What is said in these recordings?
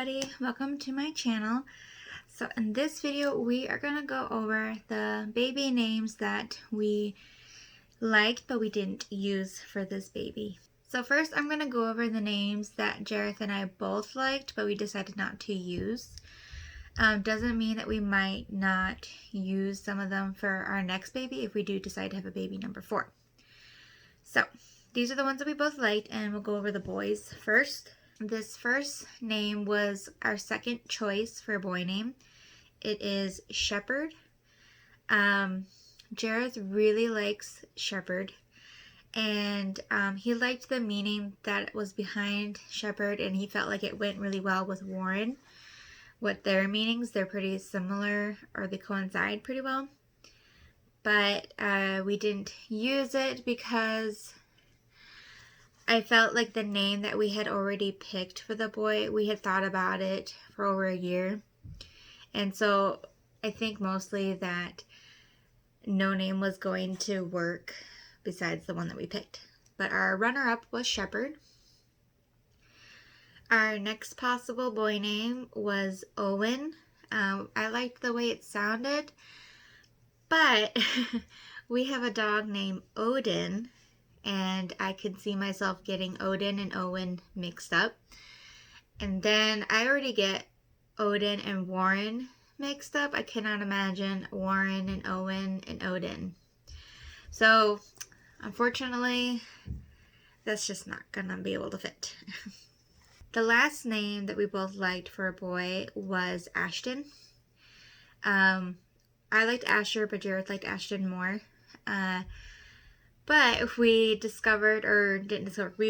everybody, welcome to my channel. So in this video we are going to go over the baby names that we liked but we didn't use for this baby. So first I'm going to go over the names that Jareth and I both liked but we decided not to use. Doesn't mean that we might not use some of them for our next baby if we do decide to have a baby number 4. So these are the ones that we both liked, and we'll go over the boys first. This first name was our second choice for a boy name. It is Shepherd. Jareth really likes Shepherd, and he liked the meaning that was behind Shepherd, and he felt like it went really well with Warren. What their meanings, they're pretty similar, or they coincide pretty well. But we didn't use it because I felt like the name that we had already picked for the boy, we had thought about it for over a year. And so I think mostly that no name was going to work besides the one that we picked. But our runner-up was Shepherd. Our next possible boy name was Owen. I liked the way it sounded, but we have a dog named Odin, and I could see myself getting Odin and Owen mixed up. And then I already get Odin and Warren mixed up. I cannot imagine Warren and Owen and Odin. So, unfortunately, that's just not gonna be able to fit. The last name that we both liked for a boy was Ashton. I liked Asher, but Jareth liked Ashton more. But we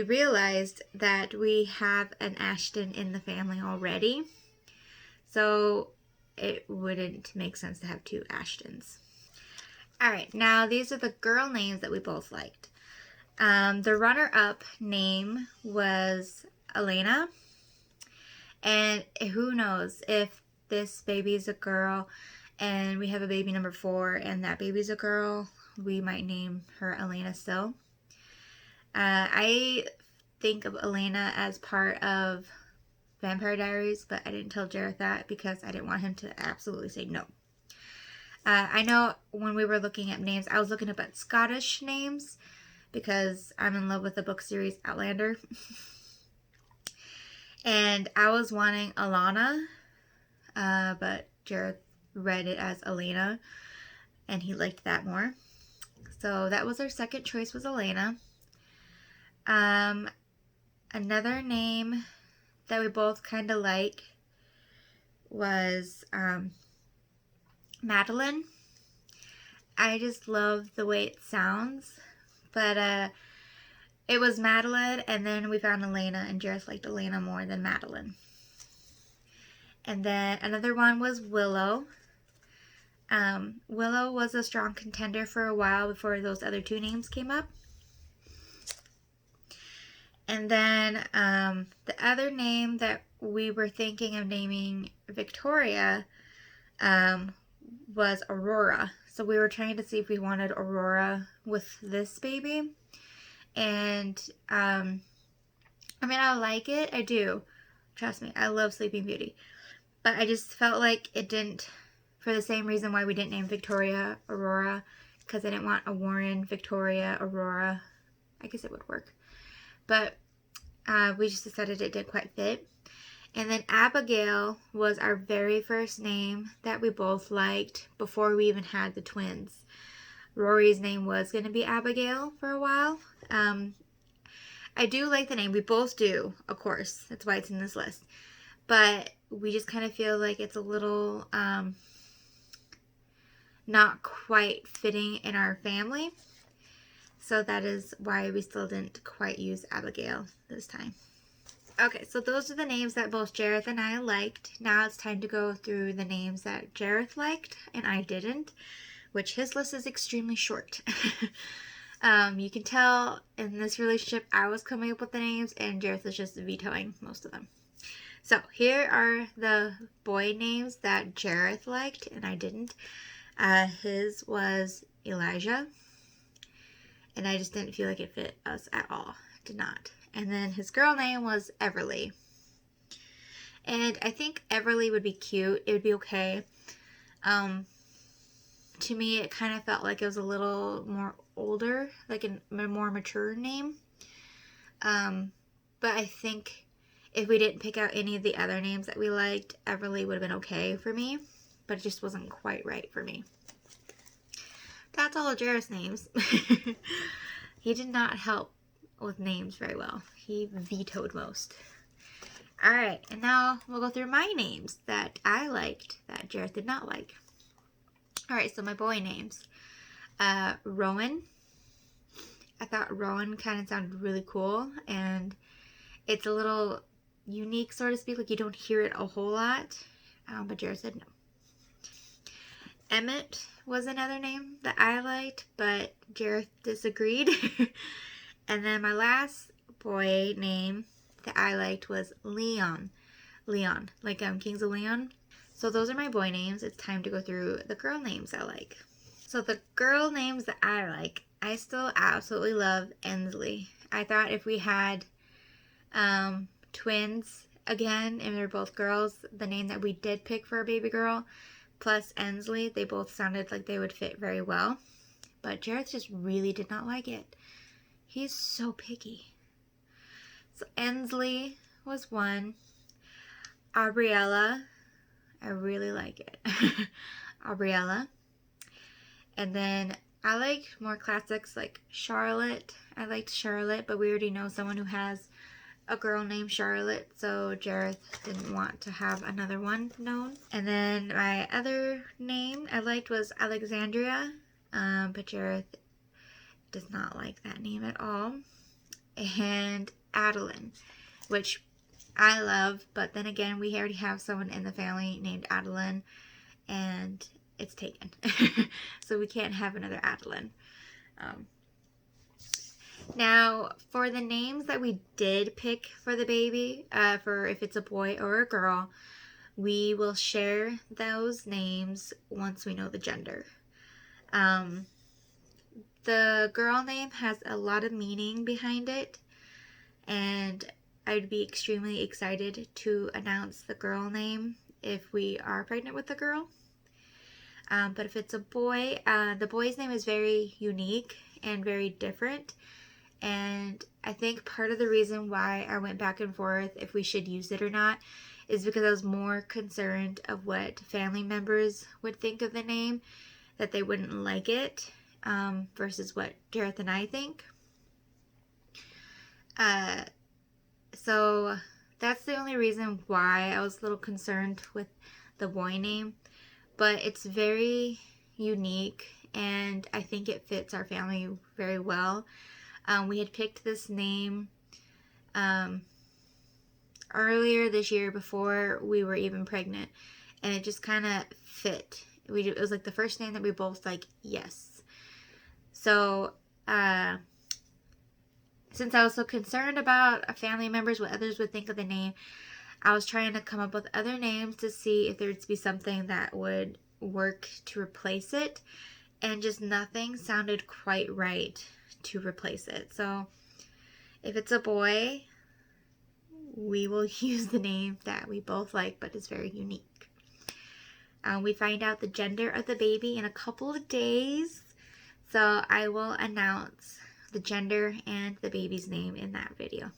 realized that we have an Ashton in the family already. So it wouldn't make sense to have 2 Ashtons. Alright, now these are the girl names that we both liked. The runner-up name was Elena. And who knows, if this baby's a girl and we have a baby number 4 and that baby's a girl, we might name her Elena still. I think of Elena as part of Vampire Diaries, but I didn't tell Jareth that because I didn't want him to absolutely say no. I know when we were looking at names, I was looking up at Scottish names because I'm in love with the book series Outlander. And I was wanting Alana, but Jareth read it as Elena, and he liked that more. So that was our second choice, was Elena. Another name that we both kind of like was Madeline. I just love the way it sounds, but it was Madeline, and then we found Elena, and Jareth liked Elena more than Madeline. And then another one was Willow. Willow was a strong contender for a while before those other 2 names came up. And then the other name that we were thinking of naming Victoria was Aurora. So we were trying to see if we wanted Aurora with this baby. And I mean, I like it. I do. Trust me, I love Sleeping Beauty. But I just felt like it didn't, for the same reason why we didn't name Victoria Aurora, because I didn't want a Warren, Victoria, Aurora. I guess it would work. But we just decided it didn't quite fit. And then Abigail was our very first name that we both liked before we even had the twins. Rory's name was going to be Abigail for a while. I do like the name. We both do, of course. That's why it's in this list. But we just kind of feel like it's a little not quite fitting in our family. So that is why we still didn't quite use Abigail this time. Okay, so those are the names that both Jareth and I liked. Now it's time to go through the names that Jareth liked and I didn't, which his list is extremely short. You can tell in this relationship I was coming up with the names and Jareth was just vetoing most of them. So here are the boy names that Jareth liked and I didn't. His was Elijah, and I just didn't feel like it fit us at all. It did not. And then his girl name was Everly. And I think Everly would be cute. It would be okay. To me, it kind of felt like it was a little more older, like a more mature name. But I think if we didn't pick out any of the other names that we liked, Everly would have been okay for me. But it just wasn't quite right for me. That's all of Jareth's names. He did not help with names very well. He vetoed most. Alright, and now we'll go through my names that I liked that Jareth did not like. Alright, so my boy names. Rowan. I thought Rowan kind of sounded really cool, and it's a little unique, so to speak. Like, you don't hear it a whole lot, but Jareth said no. Emmett was another name that I liked, but Jareth disagreed. And then my last boy name that I liked was Leon. Leon, like Kings of Leon. So those are my boy names. It's time to go through the girl names I like. So the girl names that I like, I still absolutely love Ensley. I thought if we had twins again, and they're both girls, the name that we did pick for a baby girl, plus Ensley, they both sounded like they would fit very well. But Jareth just really did not like it. He's so picky. So Ensley was one. Aubriella, I really like it. Aubriella. And then I like more classics like Charlotte. I liked Charlotte, but we already know someone who has a girl named Charlotte, so Jareth didn't want to have another one known. And then my other name I liked was Alexandria, but Jareth does not like that name at all. And Adeline, which I love, but then again, we already have someone in the family named Adeline, and it's taken. So we can't have another Adeline. Now, for the names that we did pick for the baby, for if it's a boy or a girl, we will share those names once we know the gender. The girl name has a lot of meaning behind it, and I'd be extremely excited to announce the girl name if we are pregnant with a girl. But if it's a boy, the boy's name is very unique and very different. And I think part of the reason why I went back and forth if we should use it or not is because I was more concerned of what family members would think of the name, that they wouldn't like it, versus what Jareth and I think. So that's the only reason why I was a little concerned with the boy name. But it's very unique, and I think it fits our family very well. We had picked this name earlier this year before we were even pregnant, and it just kind of fit. It was like the first name that we both like, yes. So since I was so concerned about family members, what others would think of the name, I was trying to come up with other names to see if there would be something that would work to replace it, and just nothing sounded quite right to replace it. So if it's a boy, we will use the name that we both like, but it's very unique. We find out the gender of the baby in a couple of days, so I will announce the gender and the baby's name in that video.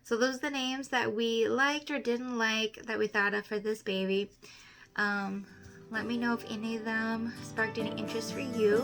So those are the names that we liked or didn't like that we thought of for this baby. Let me know if any of them sparked any interest for you.